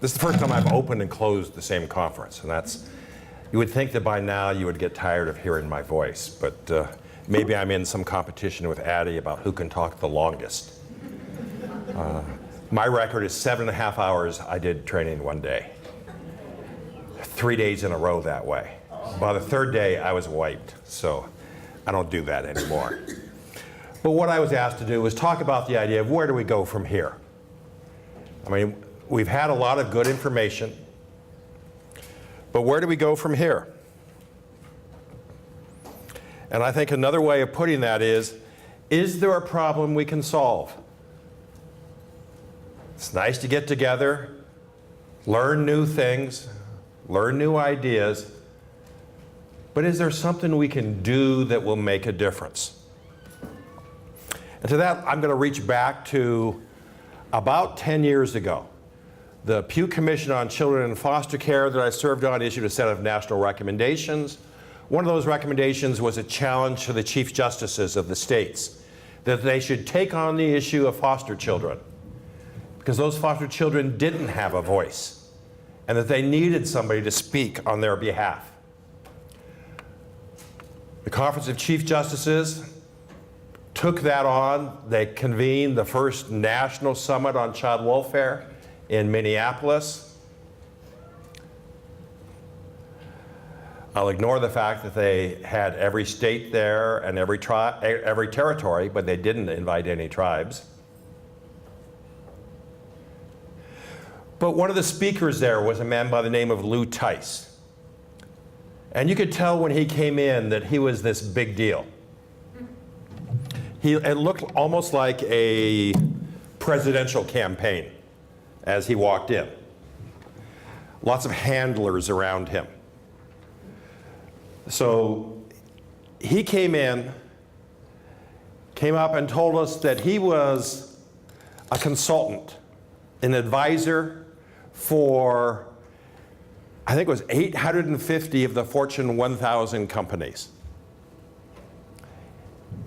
This is the first time I've opened and closed the same conference, and that's, you would think that by now you would get tired of hearing my voice, but maybe I'm in some competition with Addie about who can talk the longest. My record is 7.5 hours I did training one day. 3 days in a row that way. By the third day, I was wiped, so I don't do that anymore. But what I was asked to do was talk about the idea of where do we go from here? I mean, we've had a lot of good information, but where do we go from here? And I think another way of putting that is there a problem we can solve? It's nice to get together, learn new things, learn new ideas, but is there something we can do that will make a difference? And to that, I'm going to reach back to about 10 years ago. The Pew Commission on Children in Foster Care that I served on issued a set of national recommendations. One of those recommendations was a challenge to the Chief Justices of the states, that they should take on the issue of foster children, because those foster children didn't have a voice, and that they needed somebody to speak on their behalf. The Conference of Chief Justices took that on. They convened the first National Summit on Child Welfare in Minneapolis. I'll ignore the fact that they had every state there and every territory, but they didn't invite any tribes. But one of the speakers there was a man by the name of Lou Tice. And you could tell when he came in that he was this big deal. It looked almost like a presidential campaign as he walked in. Lots of handlers around him. So he came up and told us that he was a consultant, an advisor for, I think it was 850 of the Fortune 1000 companies.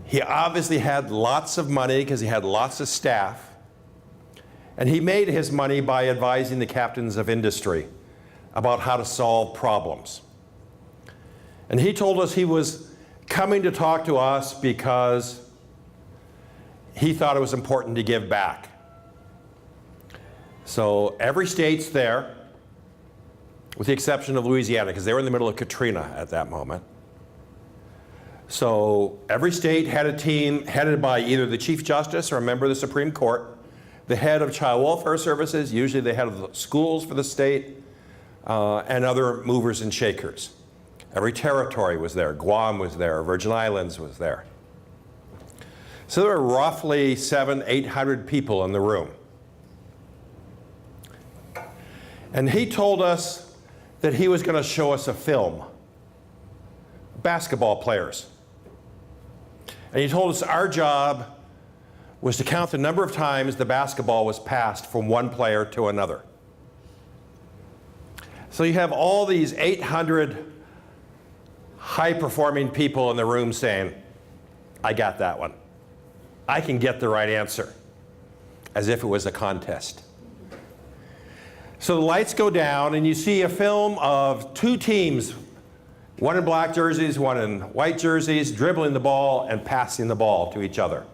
He obviously had lots of money because he had lots of staff. And he made his money by advising the captains of industry about how to solve problems. And he told us he was coming to talk to us because he thought it was important to give back. So every state's there, with the exception of Louisiana, because they were in the middle of Katrina at that moment. So every state had a team headed by either the Chief Justice or a member of the Supreme Court, the head of Child Welfare Services, usually the head of the schools for the state, and other movers and shakers. Every territory was there. Guam was there. Virgin Islands was there. So there were roughly 700-800 people in the room. And he told us that he was going to show us a film, basketball players. And he told us our job was to count the number of times the basketball was passed from one player to another. So you have all these 800 high-performing people in the room saying, I got that one. I can get the right answer, as if it was a contest. So the lights go down, and you see a film of two teams, one in black jerseys, one in white jerseys, dribbling the ball and passing the ball to each other.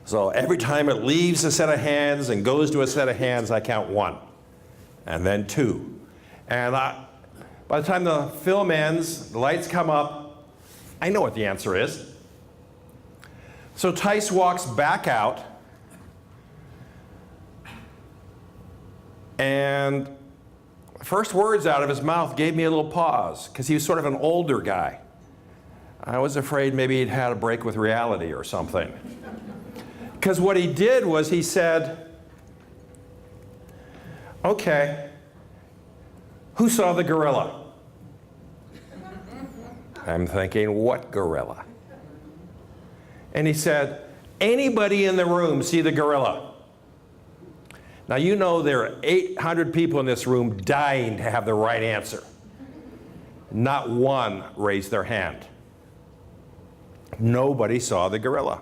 So every time it leaves a set of hands and goes to a set of hands, I count 1, and then 2. And by the time the film ends, the lights come up, I know what the answer is. So Tice walks back out, and the first words out of his mouth gave me a little pause, because he was sort of an older guy. I was afraid maybe he'd had a break with reality or something. Because what he did was he said, okay, who saw the gorilla? I'm thinking, what gorilla? And he said, anybody in the room see the gorilla? Now you know there are 800 people in this room dying to have the right answer. Not one raised their hand. Nobody saw the gorilla.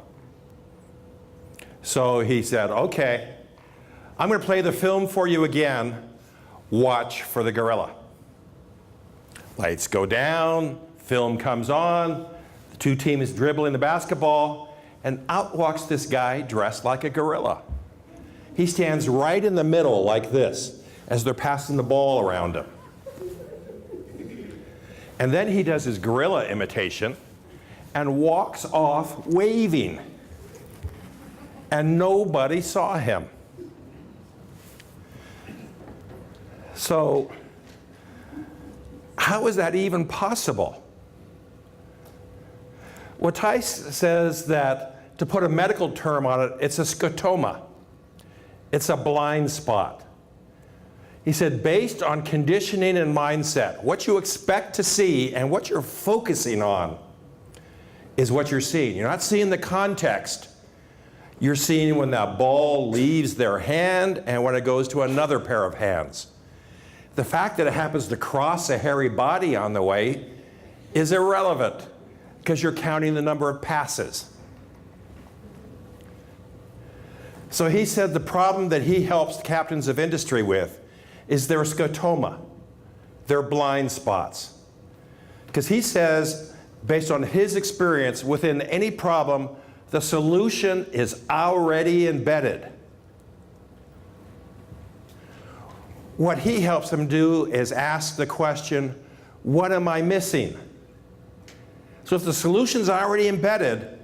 So he said, okay, I'm going to play the film for you again. watch for the gorilla. Lights go down, film comes on, the two teams dribbling the basketball, and out walks this guy dressed like a gorilla. He stands right in the middle like this as they're passing the ball around him. And then he does his gorilla imitation and walks off waving. And nobody saw him. So, how is that even possible? Well, Tice says that, to put a medical term on it, it's a scotoma. It's a blind spot. He said, based on conditioning and mindset, what you expect to see and what you're focusing on is what you're seeing. You're not seeing the context. You're seeing when that ball leaves their hand and when it goes to another pair of hands. The fact that it happens to cross a hairy body on the way is irrelevant because you're counting the number of passes. So he said the problem that he helps captains of industry with is their scotoma, their blind spots. Because he says, based on his experience, within any problem, the solution is already embedded. What he helps them do is ask the question, what am I missing? So if the solution's already embedded,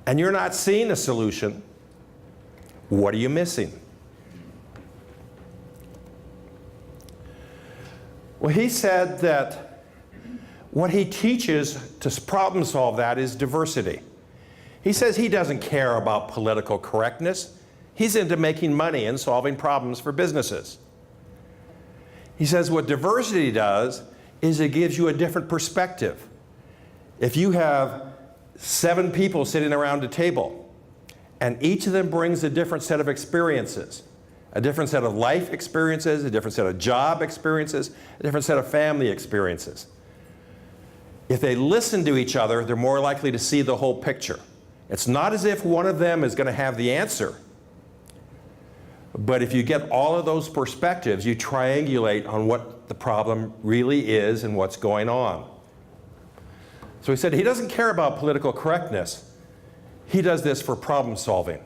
and you're not seeing a solution, what are you missing? Well, he said that what he teaches to problem solve that is diversity. He says he doesn't care about political correctness. He's into making money and solving problems for businesses. He says what diversity does is it gives you a different perspective. If you have 7 people sitting around a table, and each of them brings a different set of experiences, a different set of life experiences, a different set of job experiences, a different set of family experiences. If they listen to each other, they're more likely to see the whole picture. It's not as if one of them is going to have the answer. But if you get all of those perspectives, you triangulate on what the problem really is and what's going on. So he said he doesn't care about political correctness. He does this for problem solving.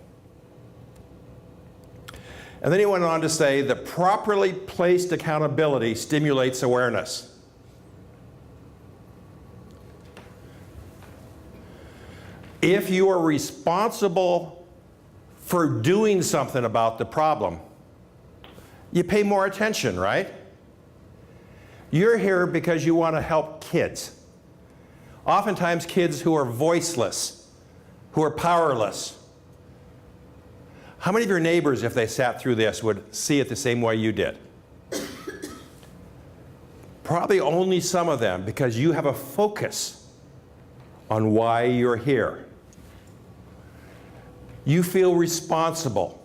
And then he went on to say that properly placed accountability stimulates awareness. If you are responsible for doing something about the problem, you pay more attention, right? You're here because you want to help kids. Oftentimes kids who are voiceless, who are powerless. How many of your neighbors, if they sat through this, would see it the same way you did? Probably only some of them, because you have a focus on why you're here. You feel responsible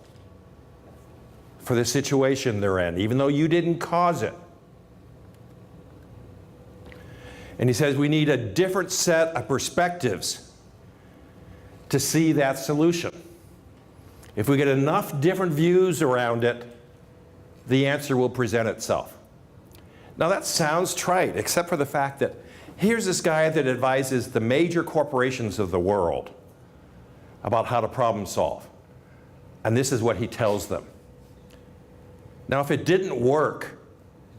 for the situation they're in, even though you didn't cause it. And he says we need a different set of perspectives to see that solution. If we get enough different views around it, the answer will present itself. Now that sounds trite, except for the fact that here's this guy that advises the major corporations of the world about how to problem solve. And this is what he tells them. Now, if it didn't work,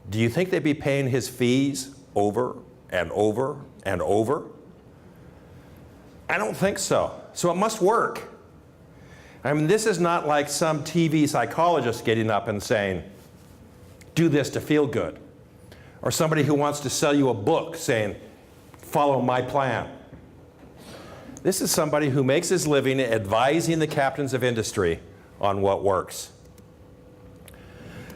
do you think they'd be paying his fees over and over and over? I don't think so. So it must work. I mean, this is not like some TV psychologist getting up and saying, do this to feel good. Or somebody who wants to sell you a book saying, follow my plan. This is somebody who makes his living advising the captains of industry on what works.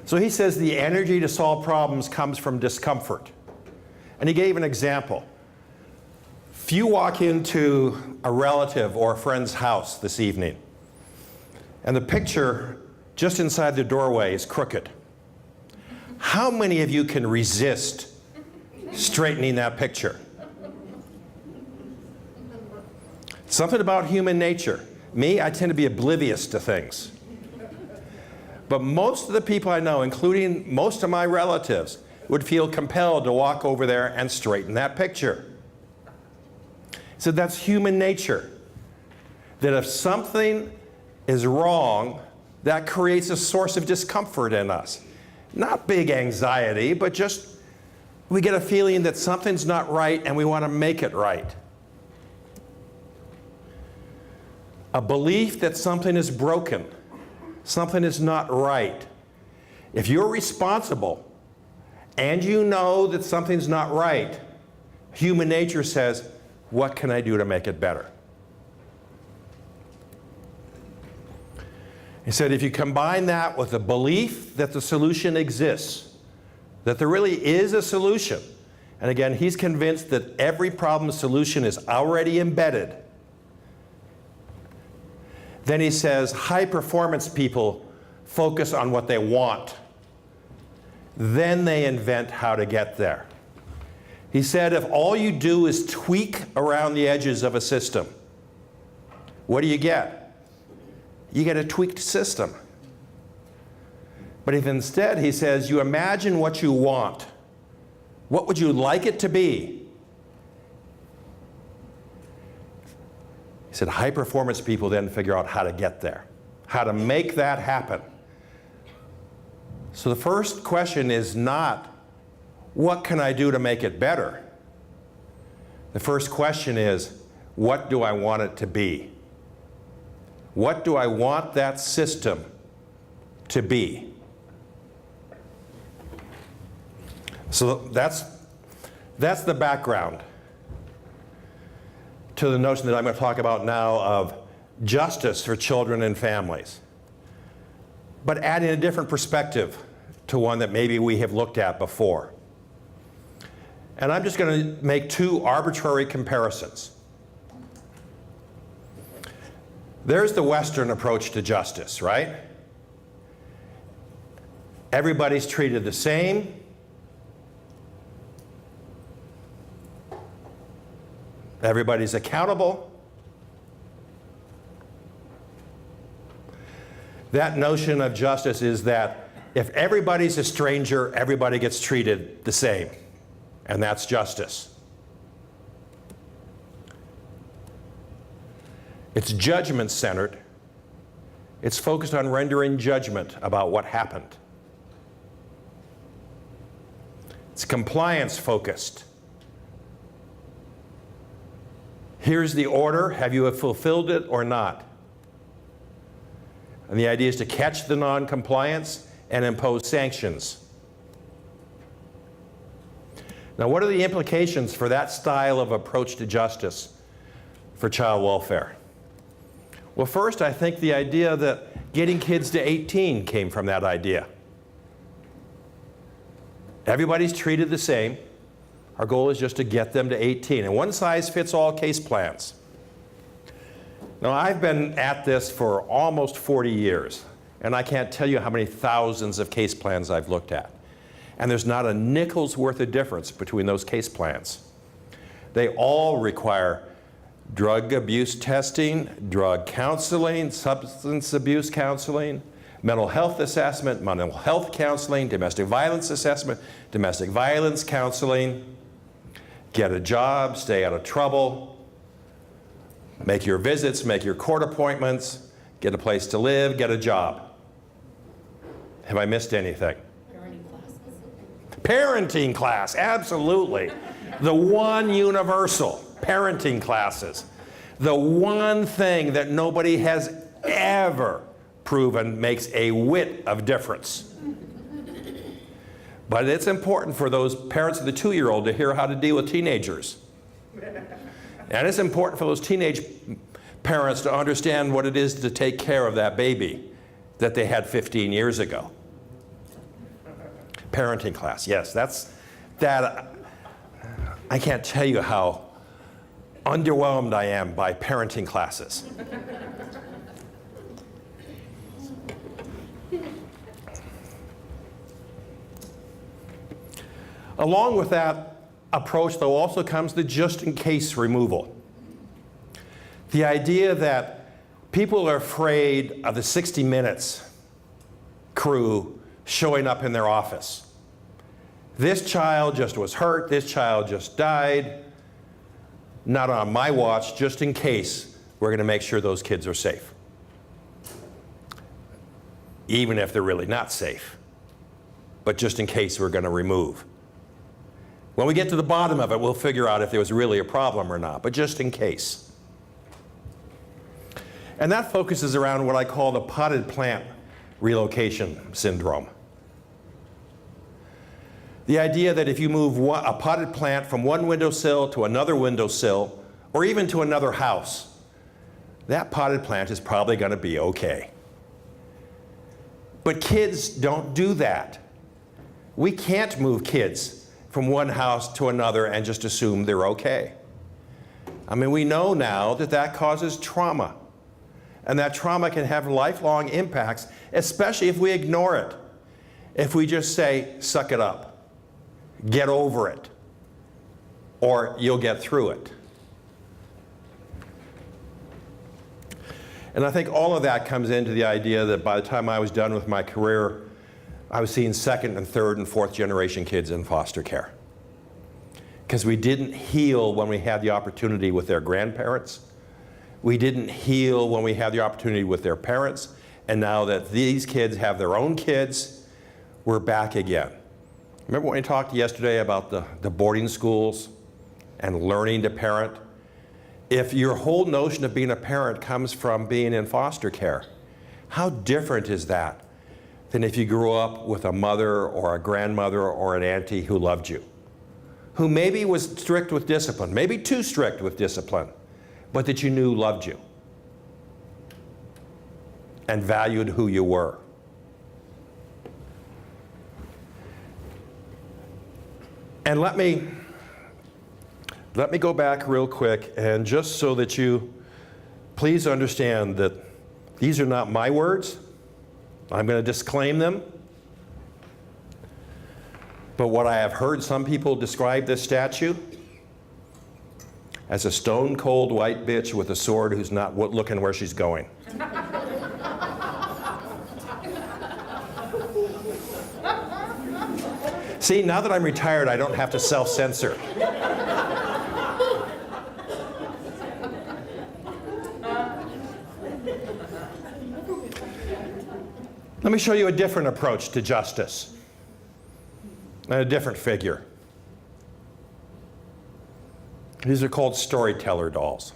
So he says the energy to solve problems comes from discomfort. And he gave an example. If you walk into a relative or a friend's house this evening, and the picture just inside the doorway is crooked, how many of you can resist straightening that picture? Something about human nature. Me, I tend to be oblivious to things. But most of the people I know, including most of my relatives, would feel compelled to walk over there and straighten that picture. So that's human nature. That if something is wrong, that creates a source of discomfort in us. Not big anxiety, but just we get a feeling that something's not right and we want to make it right. A belief that something is broken, something is not right. If you're responsible and you know that something's not right, human nature says, what can I do to make it better? He said if you combine that with a belief that the solution exists, that there really is a solution, and again, he's convinced that every problem solution is already embedded, then he says high performance people focus on what they want. Then they invent how to get there. He said if all you do is tweak around the edges of a system, what do you get? You get a tweaked system. But if instead, he says, you imagine what you want, what would you like it to be? He said high performance people then figure out how to get there, how to make that happen. So the first question is not, what can I do to make it better? The first question is, what do I want it to be? What do I want that system to be? So that's the background to the notion that I'm going to talk about now of justice for children and families, but adding a different perspective to one that maybe we have looked at before. And I'm just going to make two arbitrary comparisons. There's the Western approach to justice, right? Everybody's treated the same. Everybody's accountable. That notion of justice is that if everybody's a stranger, everybody gets treated the same. And that's justice. It's judgment-centered. It's focused on rendering judgment about what happened. It's compliance-focused. Here's the order. Have you fulfilled it or not? And the idea is to catch the non-compliance and impose sanctions. Now, what are the implications for that style of approach to justice for child welfare? Well, first, I think the idea that getting kids to 18 came from that idea. Everybody's treated the same. Our goal is just to get them to 18. And one-size-fits-all case plans. Now, I've been at this for almost 40 years, and I can't tell you how many thousands of case plans I've looked at. And there's not a nickel's worth of difference between those case plans. They all require drug abuse testing, drug counseling, substance abuse counseling, mental health assessment, mental health counseling, domestic violence assessment, domestic violence counseling, get a job, stay out of trouble, make your visits, make your court appointments, get a place to live, get a job. Have I missed anything? Parenting class, absolutely. The one universal, parenting classes. The one thing that nobody has ever proven makes a whit of difference. But it's important for those parents of the 2-year-old to hear how to deal with teenagers. And it's important for those teenage parents to understand what it is to take care of that baby that they had 15 years ago. Parenting class, yes, that. I can't tell you how underwhelmed I am by parenting classes. Along with that approach, though, also comes the just-in-case removal. The idea that people are afraid of the 60 Minutes crew showing up in their office. This child just was hurt, this child just died. Not on my watch, just in case we're going to make sure those kids are safe. Even if they're really not safe. But just in case we're going to remove. When we get to the bottom of it, we'll figure out if there was really a problem or not, but just in case. And that focuses around what I call the potted plant relocation syndrome. The idea that if you move a potted plant from one windowsill to another windowsill, or even to another house, that potted plant is probably going to be okay. But kids don't do that. We can't move kids from one house to another and just assume they're okay. I mean, we know now that that causes trauma. And that trauma can have lifelong impacts, especially if we ignore it. If we just say, suck it up, get over it, or you'll get through it. And I think all of that comes into the idea that by the time I was done with my career, I was seeing second and third and fourth generation kids in foster care. Because we didn't heal when we had the opportunity with their grandparents. We didn't heal when we had the opportunity with their parents. And now that these kids have their own kids, we're back again. Remember when we talked yesterday about the boarding schools and learning to parent? If your whole notion of being a parent comes from being in foster care, how different is that than if you grew up with a mother or a grandmother or an auntie who loved you, who maybe was strict with discipline, maybe too strict with discipline, but that you knew loved you and valued who you were. And let me go back real quick, and just so that you please understand that these are not my words. I'm going to disclaim them. But what I have heard some people describe this statue as a stone-cold white bitch with a sword who's not looking where she's going. See, now that I'm retired, I don't have to self-censor. Let me show you a different approach to justice, and a different figure. These are called storyteller dolls,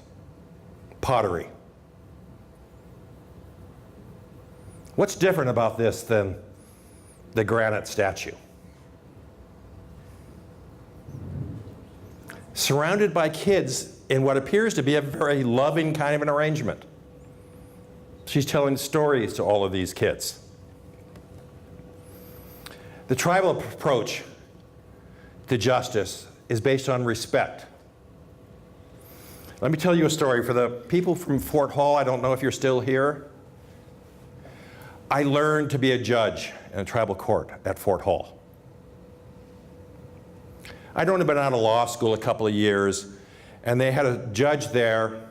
pottery. What's different about this than the granite statue? Surrounded by kids in what appears to be a very loving kind of an arrangement. She's telling stories to all of these kids. The tribal approach to justice is based on respect. Let me tell you a story. For the people from Fort Hall, I don't know if you're still here. I learned to be a judge in a tribal court at Fort Hall. I'd only been out of law school a couple of years, and they had a judge there,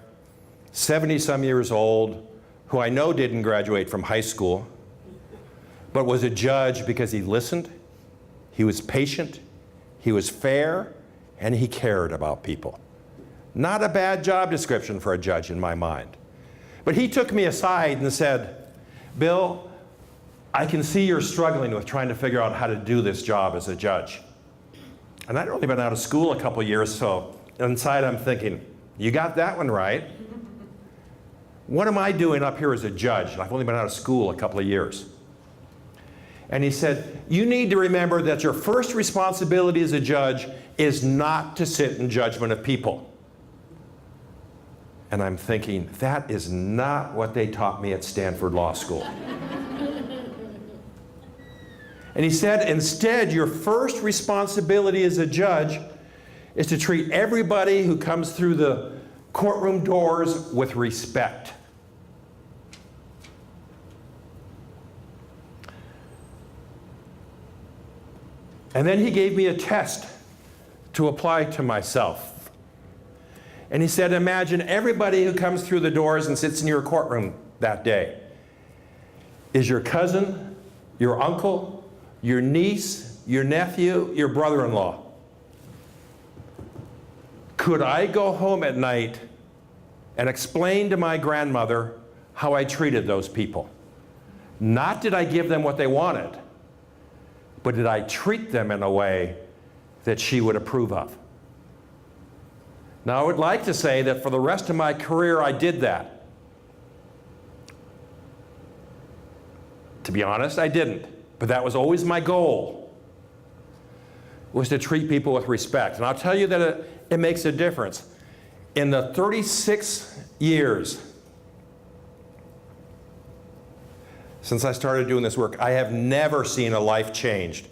70-some years old, who I know didn't graduate from high school, but was a judge because he listened, he was patient, he was fair, and he cared about people. Not a bad job description for a judge in my mind. But he took me aside and said, Bill, I can see you're struggling with trying to figure out how to do this job as a judge. And I'd only been out of school a couple years, so inside I'm thinking, you got that one right. What am I doing up here as a judge? And I've only been out of school a couple of years. And he said, you need to remember that your first responsibility as a judge is not to sit in judgment of people. And I'm thinking, that is not what they taught me at Stanford Law School. And he said, instead, your first responsibility as a judge is to treat everybody who comes through the courtroom doors with respect. And then he gave me a test to apply to myself. And he said, imagine everybody who comes through the doors and sits in your courtroom that day is your cousin, your uncle, your niece, your nephew, your brother-in-law. Could I go home at night and explain to my grandmother how I treated those people? Not did I give them what they wanted, but did I treat them in a way that she would approve of? Now, I would like to say that for the rest of my career, I did that. To be honest, I didn't, but that was always my goal, was to treat people with respect. And I'll tell you that it makes a difference. In the 36 years since I started doing this work, I have never seen a life changed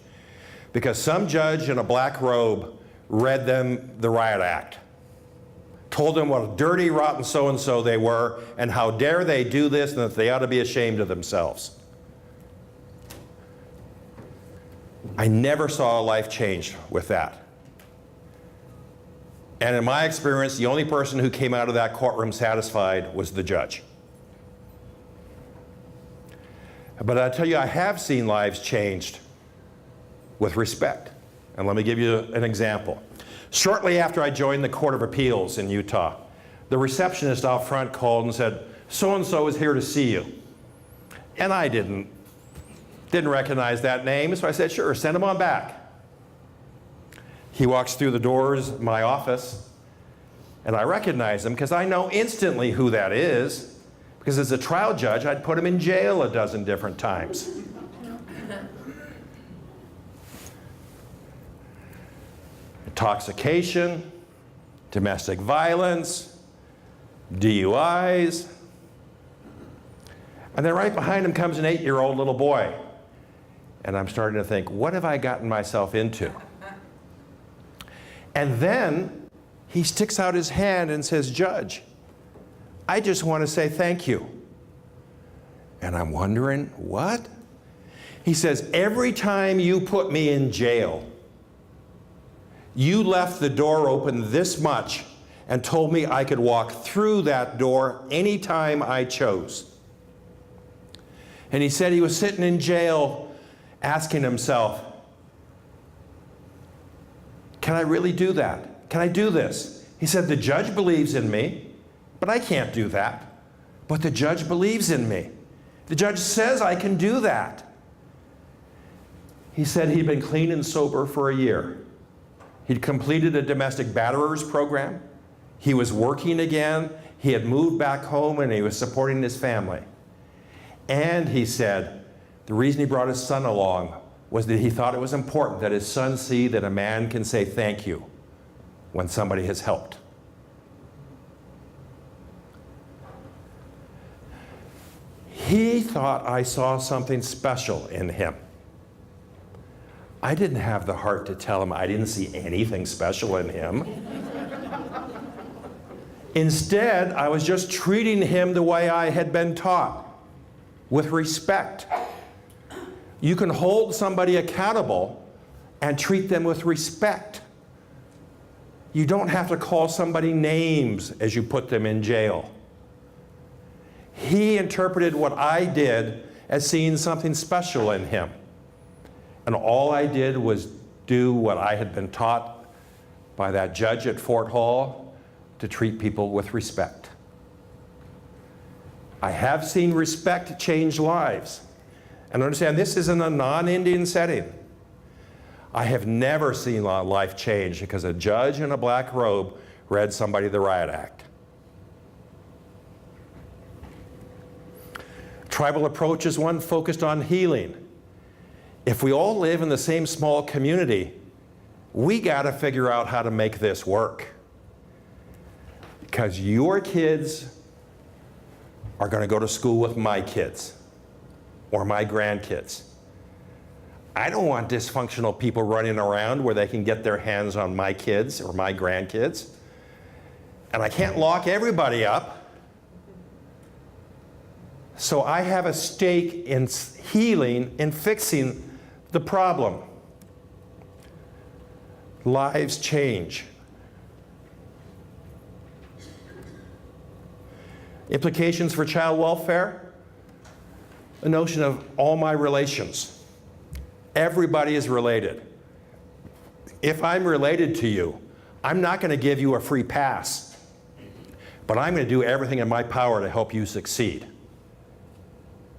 because some judge in a black robe read them the Riot Act, told them what a dirty, rotten so-and-so they were, and how dare they do this, and that they ought to be ashamed of themselves. I never saw a life change with that. And in my experience, the only person who came out of that courtroom satisfied was the judge. But I tell you, I have seen lives changed with respect. And let me give you an example. Shortly after I joined the Court of Appeals in Utah, the receptionist out front called and said, "So-and-so is here to see you." And I didn't recognize that name, so I said, "Sure, send him on back." He walks through the doors of my office, and I recognize him because I know instantly who that is, because as a trial judge, I'd put him in jail a dozen different times. Intoxication, domestic violence, DUIs. And then right behind him comes an 8-year-old little boy. And I'm starting to think, what have I gotten myself into? And then he sticks out his hand and says, "Judge, I just want to say thank you." And I'm wondering, what? He says, "Every time you put me in jail, you left the door open this much and told me I could walk through that door anytime I chose." And he said he was sitting in jail asking himself, can I really do that? Can I do this? He said, the judge believes in me, but I can't do that. But the judge believes in me. The judge says I can do that. He said he'd been clean and sober for a year. He'd completed a domestic batterers program. He was working again. He had moved back home and he was supporting his family. And he said the reason he brought his son along was that he thought it was important that his son see that a man can say thank you when somebody has helped. He thought I saw something special in him. I didn't have the heart to tell him I didn't see anything special in him. Instead, I was just treating him the way I had been taught, with respect. You can hold somebody accountable and treat them with respect. You don't have to call somebody names as you put them in jail. He interpreted what I did as seeing something special in him. And all I did was do what I had been taught by that judge at Fort Hall, to treat people with respect. I have seen respect change lives. And understand, this is in a non-Indian setting. I have never seen life change because a judge in a black robe read somebody the Riot Act. Tribal approach is one focused on healing. If we all live in the same small community, we got to figure out how to make this work. Because your kids are going to go to school with my kids or my grandkids. I don't want dysfunctional people running around where they can get their hands on my kids or my grandkids. And I can't lock everybody up. So I have a stake in healing and fixing the problem. Lives change. Implications for child welfare, the notion of all my relations. Everybody is related. If I'm related to you, I'm not going to give you a free pass, but I'm going to do everything in my power to help you succeed.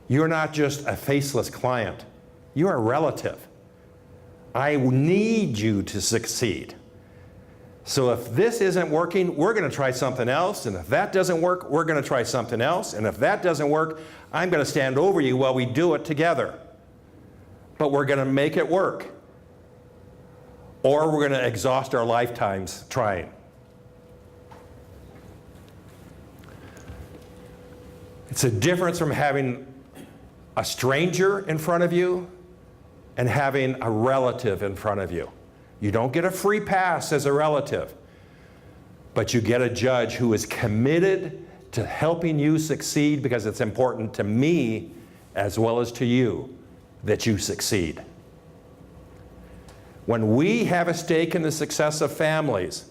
You're not just a faceless client. You're a relative. I need you to succeed. So if this isn't working, we're going to try something else. And if that doesn't work, we're going to try something else. And if that doesn't work, I'm going to stand over you while we do it together. But we're going to make it work. Or we're going to exhaust our lifetimes trying. It's a difference from having a stranger in front of you and having a relative in front of you. You don't get a free pass as a relative, but you get a judge who is committed to helping you succeed because it's important to me as well as to you that you succeed. When we have a stake in the success of families,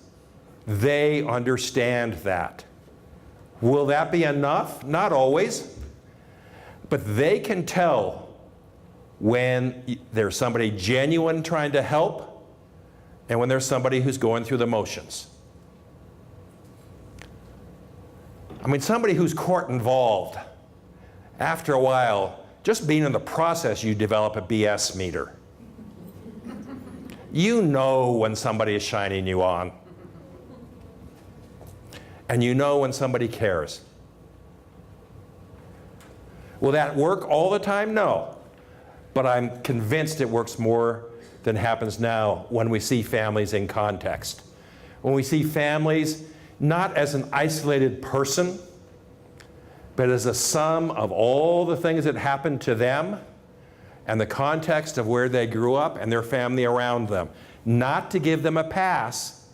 they understand that. Will that be enough? Not always. But they can tell when there's somebody genuine trying to help and when there's somebody who's going through the motions. I mean, somebody who's court involved, after a while, just being in the process, you develop a BS meter. You know when somebody is shining you on. And you know when somebody cares. Will that work all the time? No. But I'm convinced it works more than happens now when we see families in context. When we see families not as an isolated person, but as a sum of all the things that happened to them and the context of where they grew up and their family around them. Not to give them a pass,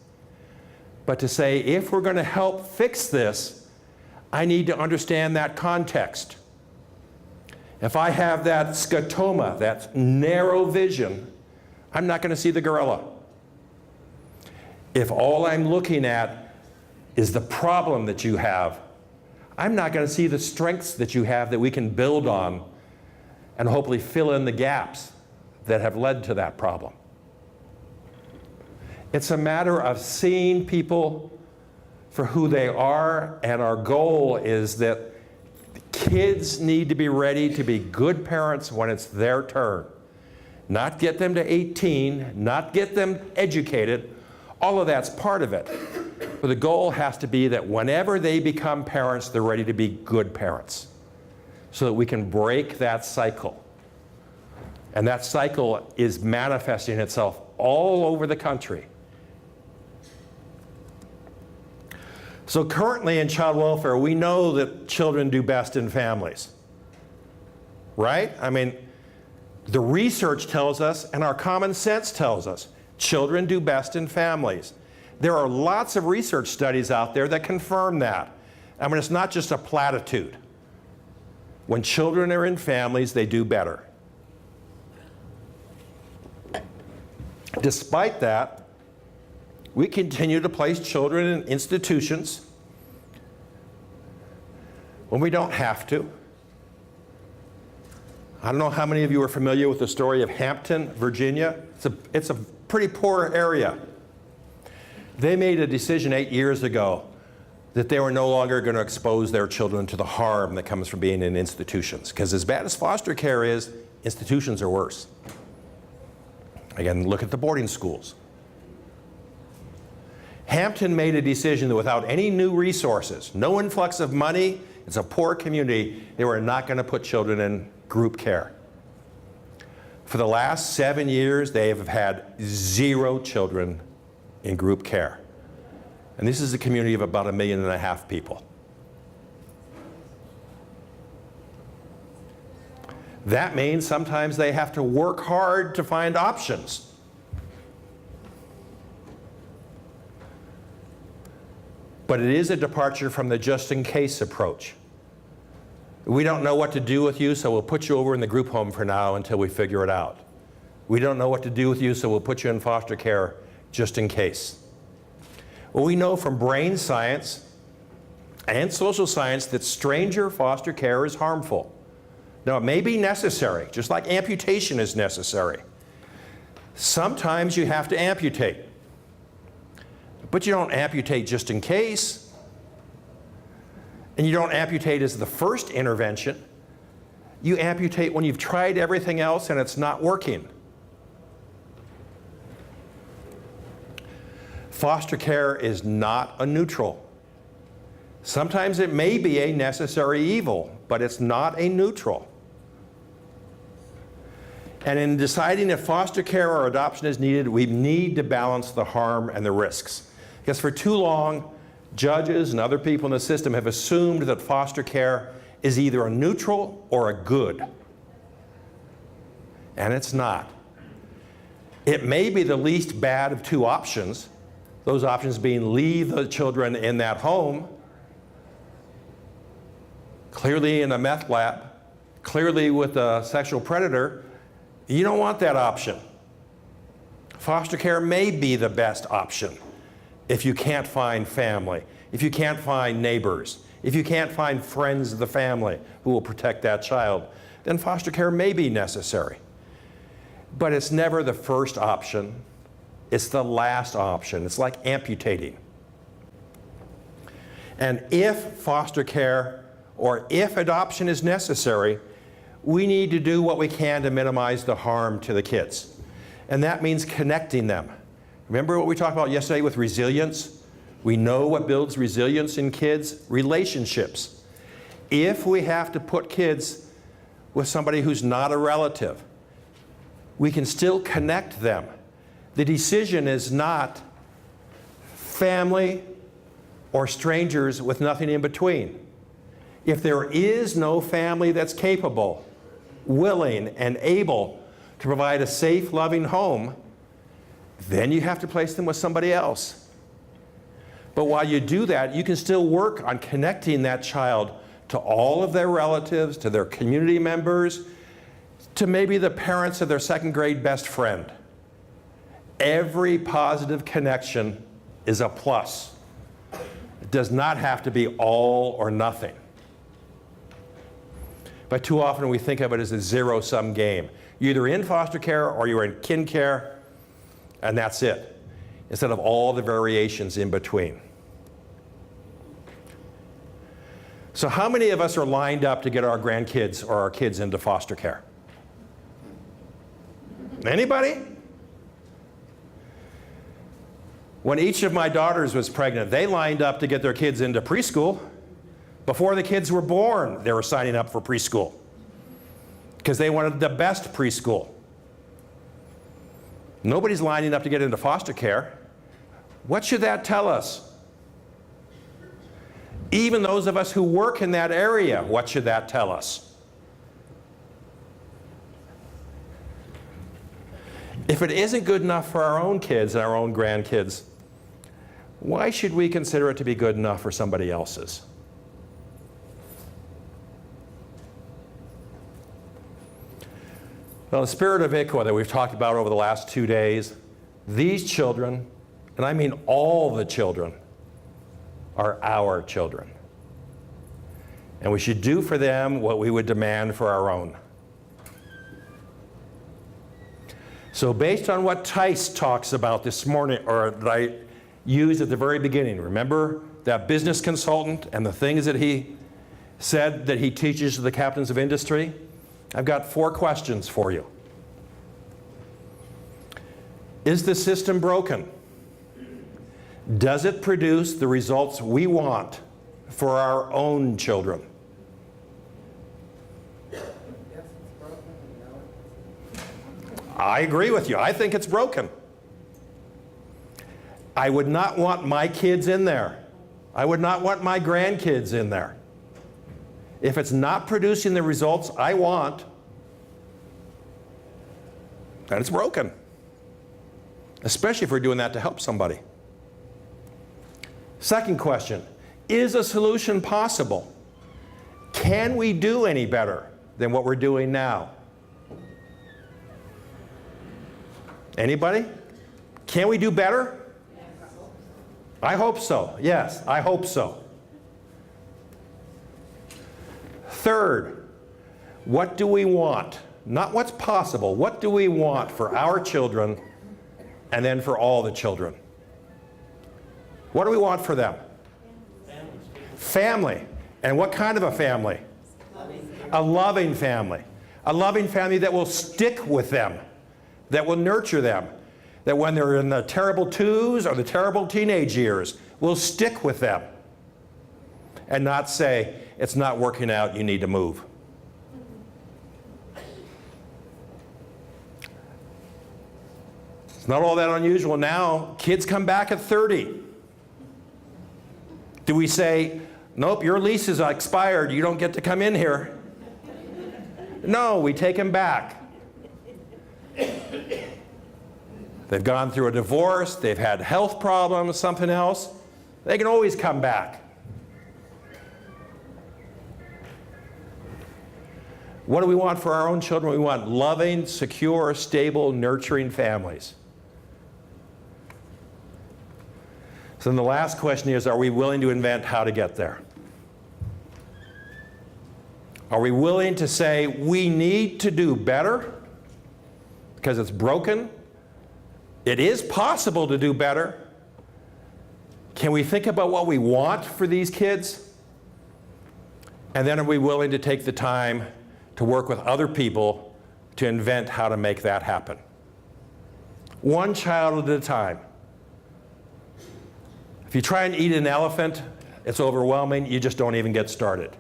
but to say, if we're going to help fix this, I need to understand that context. If I have that scotoma, that narrow vision, I'm not going to see the gorilla. If all I'm looking at is the problem that you have, I'm not going to see the strengths that you have that we can build on and hopefully fill in the gaps that have led to that problem. It's a matter of seeing people for who they are, and our goal is that kids need to be ready to be good parents when it's their turn. Not get them to 18, not get them educated. All of that's part of it. But the goal has to be that whenever they become parents, they're ready to be good parents, so that we can break that cycle. And that cycle is manifesting itself all over the country. So currently in child welfare, we know that children do best in families, right? I mean, the research tells us, and our common sense tells us, children do best in families. There are lots of research studies out there that confirm that. I mean, it's not just a platitude. When children are in families, they do better. Despite that, we continue to place children in institutions when we don't have to. I don't know how many of you are familiar with the story of Hampton, Virginia. It's a pretty poor area. They made a decision 8 years ago that they were no longer going to expose their children to the harm that comes from being in institutions. Because as bad as foster care is, institutions are worse. Again, look at the boarding schools. Hampton made a decision that without any new resources, no influx of money, it's a poor community, they were not going to put children in group care. For the last 7 years, they have had 0 children in group care. And this is a community of about 1.5 million people. That means sometimes they have to work hard to find options. But it is a departure from the just-in-case approach. We don't know what to do with you, so we'll put you over in the group home for now until we figure it out. We don't know what to do with you, so we'll put you in foster care just in case. Well, we know from brain science and social science that stranger foster care is harmful. Now, it may be necessary, just like amputation is necessary. Sometimes you have to amputate. But you don't amputate just in case. And you don't amputate as the first intervention. You amputate when you've tried everything else and it's not working. Foster care is not a neutral. Sometimes it may be a necessary evil, but it's not a neutral. And in deciding if foster care or adoption is needed, we need to balance the harm and the risks. Because for too long, judges and other people in the system have assumed that foster care is either a neutral or a good. And it's not. It may be the least bad of two options, those options being leave the children in that home, clearly in a meth lab, clearly with a sexual predator. You don't want that option. Foster care may be the best option if you can't find family, if you can't find neighbors, if you can't find friends of the family who will protect that child, then foster care may be necessary. But it's never the first option. It's the last option. It's like amputating. And if foster care or if adoption is necessary, we need to do what we can to minimize the harm to the kids. And that means connecting them. Remember what we talked about yesterday with resilience? We know what builds resilience in kids? Relationships. If we have to put kids with somebody who's not a relative, we can still connect them. The decision is not family or strangers with nothing in between. If there is no family that's capable, willing, and able to provide a safe, loving home, then you have to place them with somebody else. But while you do that, you can still work on connecting that child to all of their relatives, to their community members, to maybe the parents of their second grade best friend. Every positive connection is a plus. It does not have to be all or nothing. But too often we think of it as a zero-sum game. You're either in foster care or you're in kin care, and that's it, instead of all the variations in between. So how many of us are lined up to get our grandkids or our kids into foster care? Anybody? When each of my daughters was pregnant, they lined up to get their kids into preschool. Before the kids were born, they were signing up for preschool because they wanted the best preschool. Nobody's lining up to get into foster care. What should that tell us? Even those of us who work in that area, what should that tell us? If it isn't good enough for our own kids and our own grandkids, why should we consider it to be good enough for somebody else's? Well, the spirit of ICWA that we've talked about over the last 2 days, these children, and I mean all the children, are our children. And we should do for them what we would demand for our own. So based on what Tice talks about this morning, or that I used at the very beginning, remember that business consultant and the things that he said that he teaches to the captains of industry? I've got 4 questions for you. Is the system broken? Does it produce the results we want for our own children? I agree with you. I think it's broken. I would not want my kids in there. I would not want my grandkids in there. If it's not producing the results I want, then it's broken. Especially if we're doing that to help somebody. Second question, is a solution possible? Can we do any better than what we're doing now? Anybody? Can we do better? I hope so. Yes, I hope so. Third, what do we want? not what's possible. What do we want for our children and then for all the children? What do we want for them? Family. And what kind of a family? A loving family. A loving family that will stick with them, that will nurture them, that when they're in the terrible twos or the terrible teenage years, will stick with them and not say, it's not working out, you need to move. It's not all that unusual now. Kids come back at 30. Do we say, nope, your lease is expired, you don't get to come in here? No, we take them back. They've gone through a divorce, they've had health problems, something else. They can always come back. What do we want for our own children? We want loving, secure, stable, nurturing families. So then the last question is, are we willing to invent how to get there? Are we willing to say, we need to do better because it's broken? It is possible to do better. Can we think about what we want for these kids? And then are we willing to take the time to work with other people to invent how to make that happen? One child at a time. If you try and eat an elephant, it's overwhelming. You just don't even get started.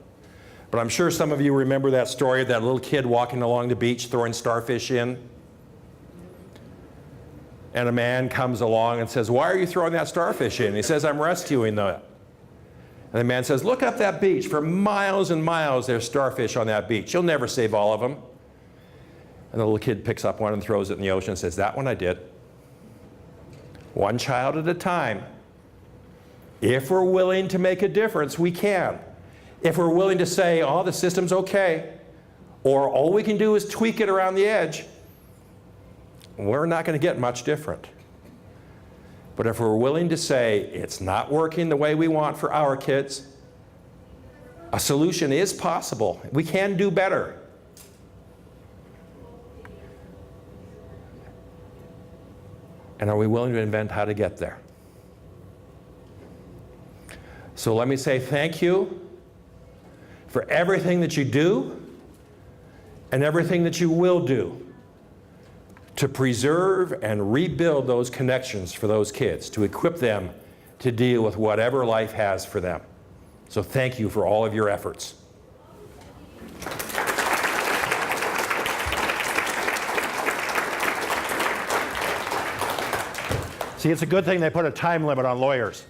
But I'm sure some of you remember that story of that little kid walking along the beach throwing starfish in. And a man comes along and says, why are you throwing that starfish in? He says, I'm rescuing them. And the man says, look up that beach. For miles and miles, there's starfish on that beach. You'll never save all of them. And the little kid picks up one and throws it in the ocean and says, that one I did. One child at a time. If we're willing to make a difference, we can. If we're willing to say, oh, the system's okay, or all we can do is tweak it around the edge, we're not going to get much different. But if we're willing to say, it's not working the way we want for our kids, a solution is possible. We can do better. And are we willing to invent how to get there? So let me say thank you for everything that you do and everything that you will do to preserve and rebuild those connections for those kids, to equip them to deal with whatever life has for them. So thank you for all of your efforts. See, it's a good thing they put a time limit on lawyers.